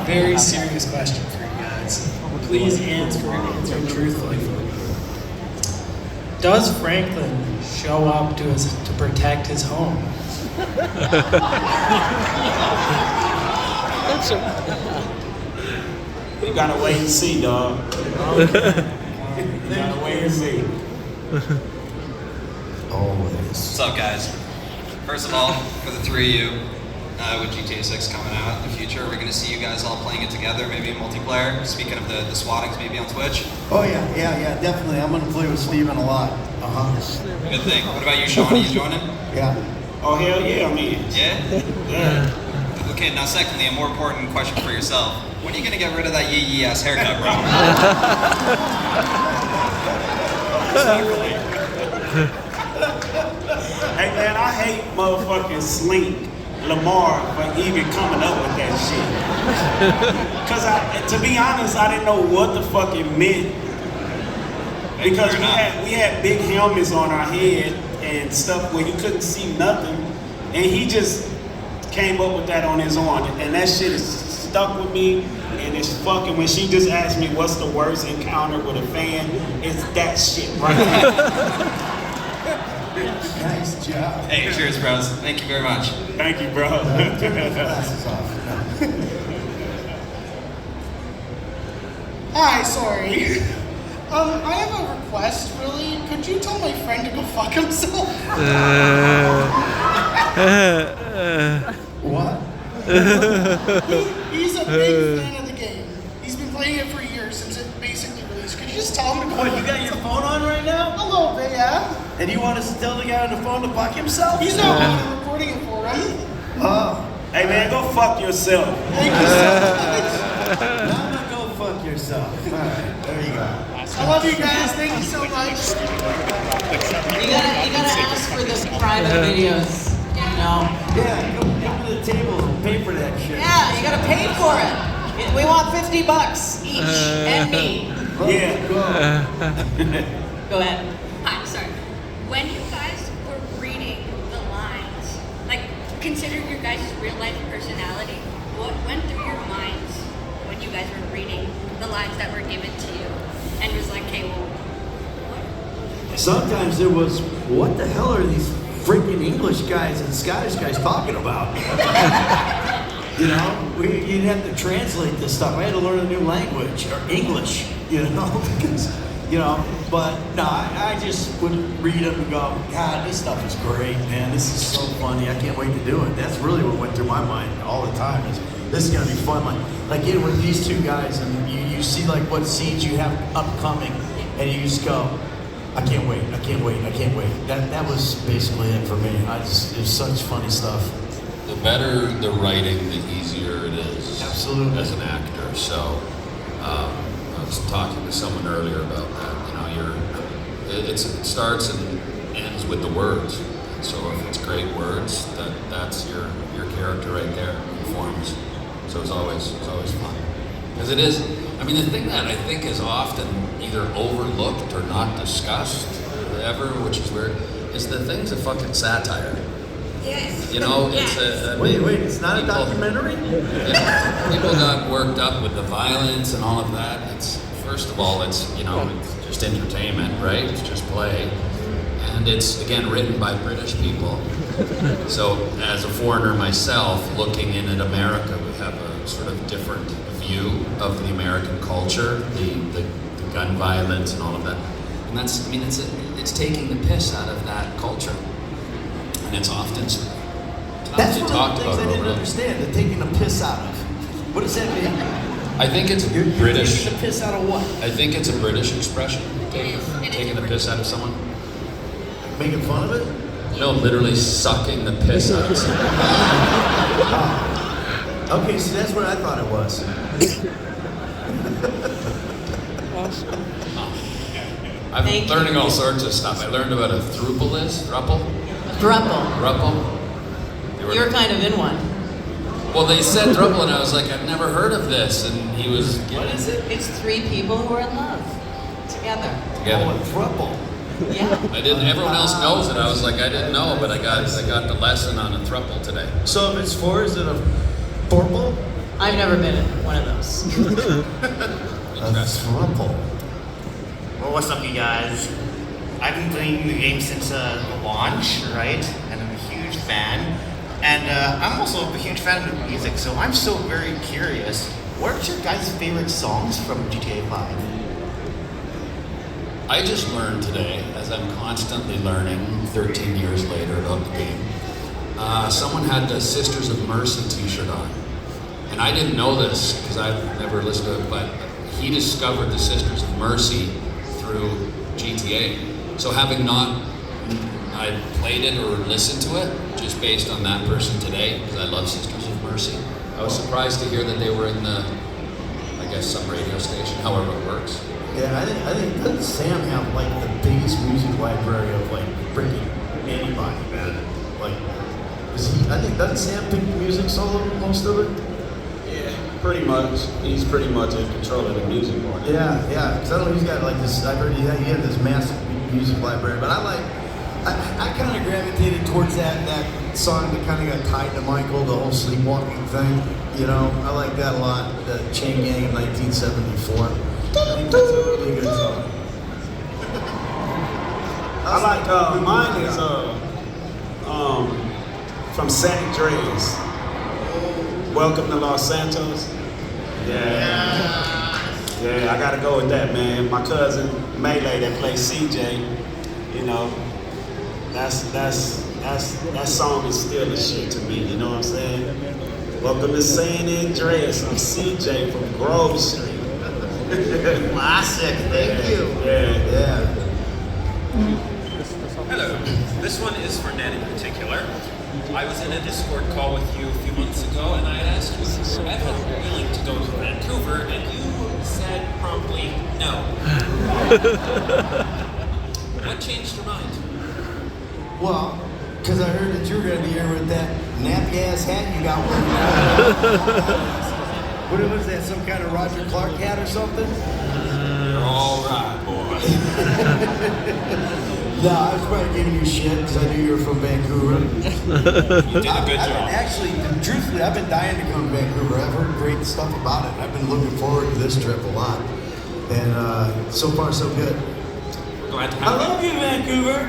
very serious question for you guys. Please answer truthfully for me. Does Franklin show up to protect his home? You gotta wait and see, dog. You gotta wait and see. What's up, guys? First of all, for the three of you, with GTA 6 coming out in the future, we're going to see you guys all playing it together, maybe in multiplayer. Speaking of the swattings, maybe on Twitch. Oh yeah, definitely. I'm gonna play with Steven a lot. Good thing. What about you, Sean? Are you joining? Yeah. Oh hell yeah, I'm in. Yeah? Yeah. Okay, now secondly, a more important question for yourself. When are you going to get rid of that yee ass haircut, bro? Hey man, I hate motherfucking Slink Lamar for even coming up with that shit. Cause to be honest, I didn't know what the fuck it meant. Because we had big helmets on our head and stuff where you couldn't see nothing, and he just came up with that on his own, and that shit is stuck with me. And it's fucking, when she just asked me what's the worst encounter with a fan, it's that shit right there. Nice job. Hey, cheers, bros. Thank you very much. Thank you, bro. Glasses off. Hi, sorry. I have a request, really. Could you tell my friend to go fuck himself? What? He's a big fan of the game. He's been playing it for years since it basically released. Could you just tell him to go What, fuck you got your himself? phone on right now? A little bit, yeah. And you want us to tell the guy on the phone to fuck himself? He's not I'm recording it for him. Oh. Hey man, go fuck yourself. Thank you so much. Now go fuck yourself. All right, there you go. I love you guys. Thank you so much. You gotta ask for the private videos, you know? Yeah, come to the table and pay for that shit. Yeah, you gotta pay for it. We want $50 each, and me. Yeah. Go ahead. I'm sorry. When you guys were reading the lines, like considering your guys' real life personality, what went through your minds when you guys were reading the lines that were given to you? And it was like, okay, well, what? Sometimes there was, what the hell are these freaking English guys and Scottish guys talking about? You know, you'd have to translate this stuff. I had to learn a new language, or English, you know, because, you know, but no, I just would read them and go, God, this stuff is great, man. This is so funny. I can't wait to do it. That's really what went through my mind all the time is, this is going to be fun. Like you know, with these two guys, and you see like what scenes you have upcoming, and you just go, I can't wait, I can't wait, I can't wait. That was basically it for me. It was such funny stuff. The better the writing, the easier it is. Absolutely. As an actor. So I was talking to someone earlier about that. You know, it starts and ends with the words. So if it's great words, that's your character right there. It forms. So it's always fun. Because it is, I mean, the thing that I think is often either overlooked or not discussed ever, which is weird, is the thing's a fucking satire. Yes. You know, it's a Wait, it's not a documentary? People got worked up with the violence and all of that. It's, first of all, it's, you know, it's just entertainment, right? It's just play. And it's, again, written by British people. So as a foreigner myself, looking in at America, we have a sort of different view of the American culture, the gun violence and all of that. And that's, I mean, it's taking the piss out of that culture. And it's often That's one talked of the things about. I didn't understand, the taking the piss out of. What does that mean? I think it's You're British. taking the piss out of what? I think it's a British expression. It is Taking the piss out of someone. Making fun of it? No, literally sucking the piss out of someone. Okay, so that's what I thought it was. I'm Thank you. learning all sorts of stuff. I learned about a thruple is. Thruple? Thruple. You're kind of in one. Well, they said thruple, and I was like, I've never heard of this. And he was, what is it? It's three people who are in love together. Oh, Together. a thruple. Yeah. I didn't. Everyone else knows it. I was like, I didn't know, but I got the lesson on a thruple today. So if it's four, is it a purple? I've never been in one of those. Well, what's up, you guys? I've been playing the game since the launch, right? And I'm a huge fan. And I'm also a huge fan of the music, so I'm still very curious. What are your guys' favorite songs from GTA V? I just learned today, as I'm constantly learning 13 years later about the game, someone had the Sisters of Mercy t-shirt on. And I didn't know this because I've never listened to it, but he discovered the Sisters of Mercy through GTA. So having not I played it or listened to it just based on that person today, because I love Sisters of Mercy. I was surprised to hear that they were in the, I guess, some radio station, however it works. Yeah, I think doesn't Sam have like the biggest music library of like freaking anybody, man? Like, I think doesn't Sam pick the music solo most of it? Yeah, pretty much. He's pretty much in control of the music part. Yeah, because I know he's got like this. I heard he had this massive music library, but I kind of gravitated towards that song that kind of got tied to Michael, the whole sleepwalking thing. You know, I like that a lot. The Chain Gang in 1974. I think that's a really good song. I like mine is from San Andreas. Welcome to Los Santos. Yeah, I gotta go with that, man. My cousin Melee that plays CJ, you know, that song is still the shit to me, you know what I'm saying? Welcome to San Andreas. I'm CJ from Grove Street. Classic, thank you. Yeah. Hello, this one is for Ned in particular. I was in a Discord call with you a few months ago, and I asked you if you were ever willing to go to Vancouver, and you said promptly no. What changed your mind? Well, because I heard that you were going to be here with that nappy ass hat you got one. What was that? Some kind of Roger Clark hat or something? You're all right, boy. No, I was probably giving you shit because I knew you were from Vancouver. You did a good job. Actually, truthfully, I've been dying to come to Vancouver. I've heard great stuff about it. I've been looking forward to this trip a lot. And so far, so good. We're glad to I have you. love you, Vancouver.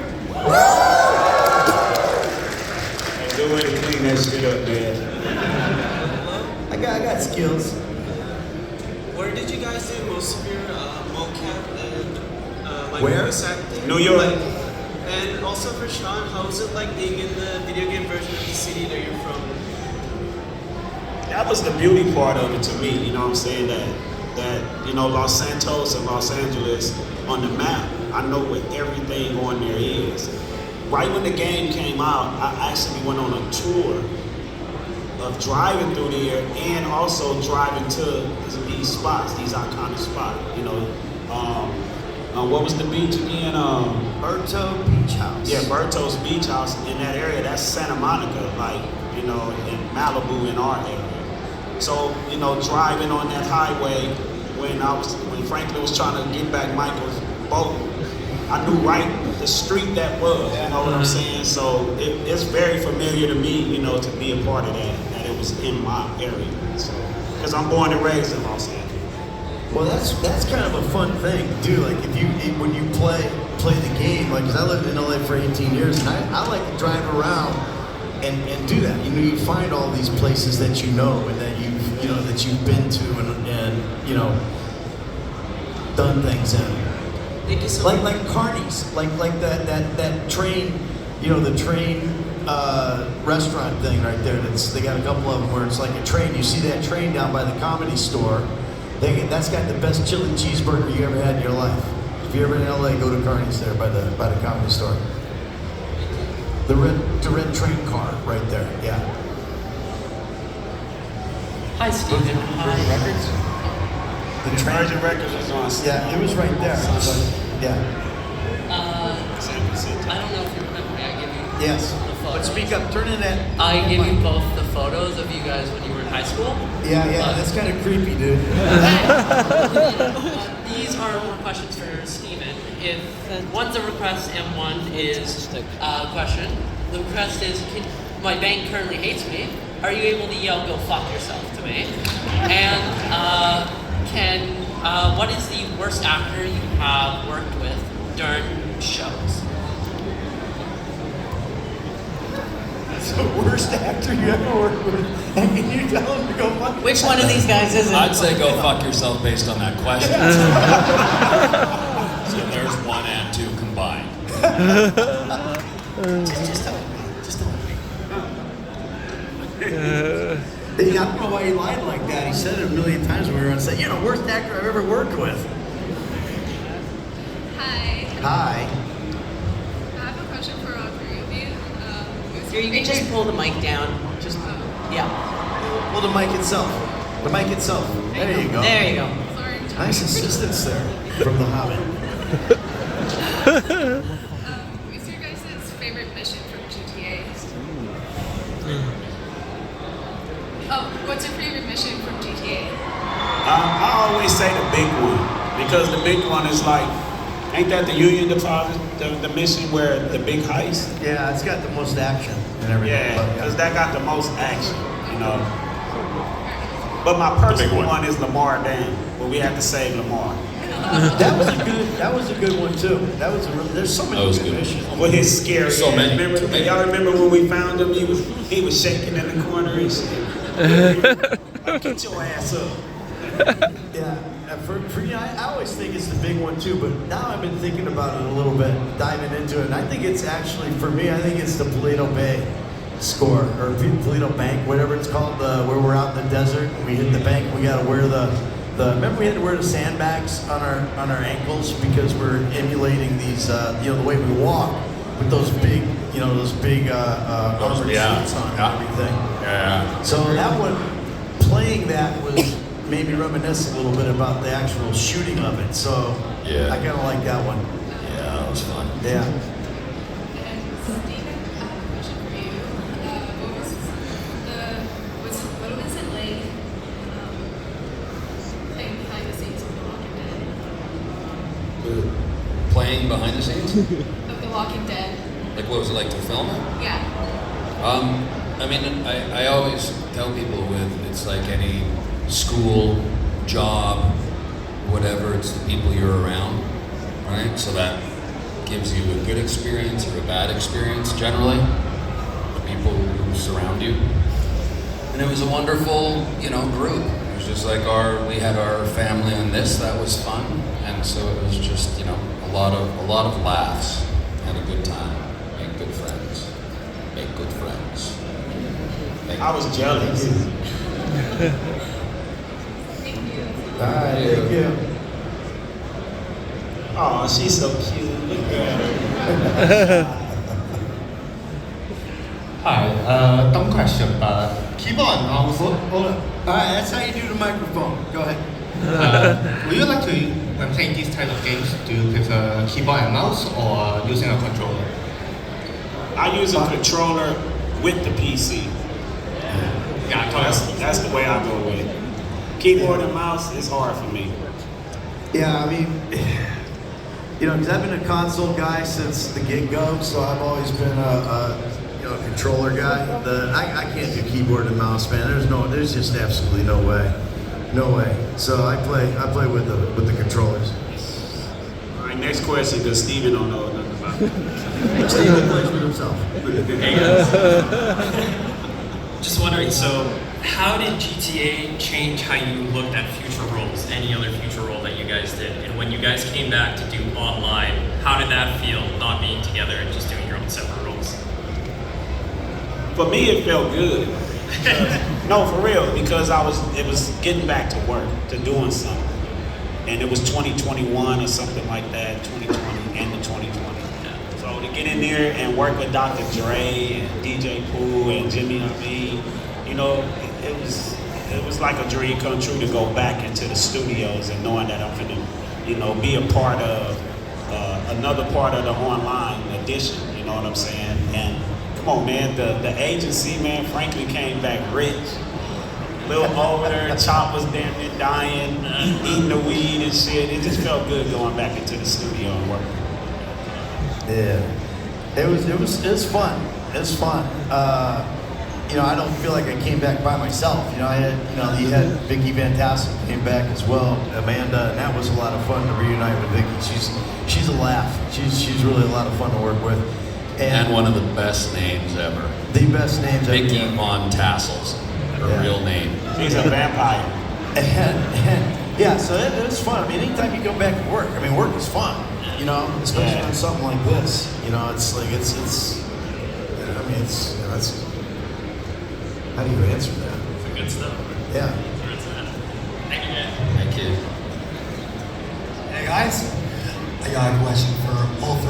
Hey, good way to clean that shit up, man. I got skills. Where did you guys do most of your mocap and Where? voice acting? New York. And also for Sean, how was it like being in the video game version of the city that you're from? That was the beauty part of it to me, you know what I'm saying? That you know, Los Santos and Los Angeles on the map, I know what everything on there is. Right when the game came out, I actually went on a tour of driving through there and also driving to these spots, these iconic spots. You know, what was the beach again? Berto Beach House. Yeah, Berto's Beach House in that area. That's Santa Monica, like, you know, in Malibu in our area. So, you know, driving on that highway when Franklin was trying to get back Michael's boat, I knew right the street that was, you know what I'm saying? So it's very familiar to me, you know, to be a part of that it was in my area. So, because I'm born and raised in Los Angeles. Well, that's kind of a fun thing to do. Like when you play the game, like, cause I lived in LA for 18 years, and I like to drive around and do that. You know, you find all these places that you know and that you've been to and you know done things in. Thank you so Like much. Carney's, like that train, you know, the train restaurant thing right there. They got a couple of them where it's like a train. You see that train down by the Comedy Store. That's got the best chili cheeseburger you ever had in your life. If you're ever in LA, go to Carney's there by the Comedy Store. The red train car right there. Yeah. Hi, Steven. Virgin Records. The Virgin Records was on. Yeah, it was right there. It was like, yeah. I don't know if you remember me. I give you Yes. the photos. But speak up. Turn in that. I give you both the photos of you guys when you were in high school. Yeah. That's kind of creepy, dude. These are more questions for Steven. If one's a request and one is a question. The request is, my bank currently hates me. Are you able to yell, "Go fuck yourself" to me? anime? And what is the worst actor you have worked with during shows? That's the worst actor you ever worked with. And can you tell him to go fuck Which one of these guys is it? I'd say go fuck yourself based on that question. So there's 1 and 2 combined. Just tell me. I don't know why he lied like that. He said it a million times when we were on set. Worst actor I've ever worked with. Hi. Hi. I have a question for all three of you. Here, you can just pull the mic down. Just, yeah. Well, the mic itself. The mic itself. There you go. There you go. Sorry. Nice assistance there from the Hobbit. What's your guys' favorite mission from GTA? Oh, what's your favorite mission from GTA? I always say the big one because the big one is like, ain't that the Union Deposit, the mission where the big heist? Yeah, it's got the most action and everything. Yeah, because that got the most action, But my personal one is Lamar Dam, where we had to save Lamar. That was a good one too. There's so many good missions. With his scary So ass. many. Y'all remember when we found him? He was shaking in the corner and shit. Get your ass up. Yeah, I always think it's the big one too, but now I've been thinking about it a little bit, diving into it, and I think it's actually, for me, I think it's the Paleto Bay score, or Paleto Bank, whatever it's called, where we're out in the desert, and we hit the bank, we gotta wear remember we had to wear the sandbags on our ankles because we're emulating these, the way we walk with those big, armored suits on and everything. Yeah. So that one, playing that was made me reminisce a little bit about the actual shooting of it. So Yeah. I kind of like that one. Yeah, that was fun. Yeah. And Steven, I have a question for you. What was it like playing behind the scenes of The Walking Dead? Playing behind the scenes? Of The Walking Dead? Like, what was it like to film it? Yeah. I always tell people it's like any school, job, whatever, it's the people you're around, right? So that gives you a good experience or a bad experience generally, the people who surround you. And it was a wonderful, group. It was just like we had our family on this, that was fun. And so it was just, a lot of laughs, had a good time, made good friends. I was jealous. All right, thank you. Oh, she's so cute. Look at her. Hi, dumb question, but keyboard and mouse. Hold on. All right, that's how you do the microphone. Go ahead. Would you like to, when playing these type of games, do you prefer keyboard and mouse or using a controller? I use a controller with the PC. Yeah, That's the way I go with it. Keyboard and mouse is hard for me. Yeah, because I've been a console guy since the get-go, so I've always been a controller guy. I can't do keyboard and mouse, man. There's just absolutely no way. So I play with the controllers. All right, next question, because Steven don't know nothing about it. Steven plays with himself. Hey guys. Just wondering, so how did GTA change how you looked at future roles, any other future role that you guys did? And when you guys came back to do online, how did that feel, not being together and just doing your own separate roles? For me, it felt good. No, for real, because it was getting back to work, to doing something. And it was 2021 or something like that, 2020, end of 2020. So to get in there and work with Dr. Dre and DJ Pooh and Jimmy Iovine, it was like a dream come true to go back into the studios and knowing that I'm gonna, be a part of another part of the online edition. You know what I'm saying? And come on, man, the agency, man, frankly came back rich. Little older, Chop was damn near dying, eating the weed and shit. It just felt good going back into the studio and working. Yeah, it was fun. It's fun. you know, I don't feel like I came back by myself. You know, I had, you know, you had Vicky Van Tassel came back as well, Amanda, and that was a lot of fun to reunite with Vicky. She's a laugh. She's really a lot of fun to work with. And one of the best names ever. The best names ever. Vicky Von Tassels, her real name. She's a vampire. And yeah, so it was fun. I mean, anytime you go back to work, I mean, work is fun. You know, especially on something like this. You know, it's like it's. I mean, it's. You know, that's. How do you answer that? It's good stuff. Yeah. Thank you, guys. Thank you. Hey guys, I got a question for all three.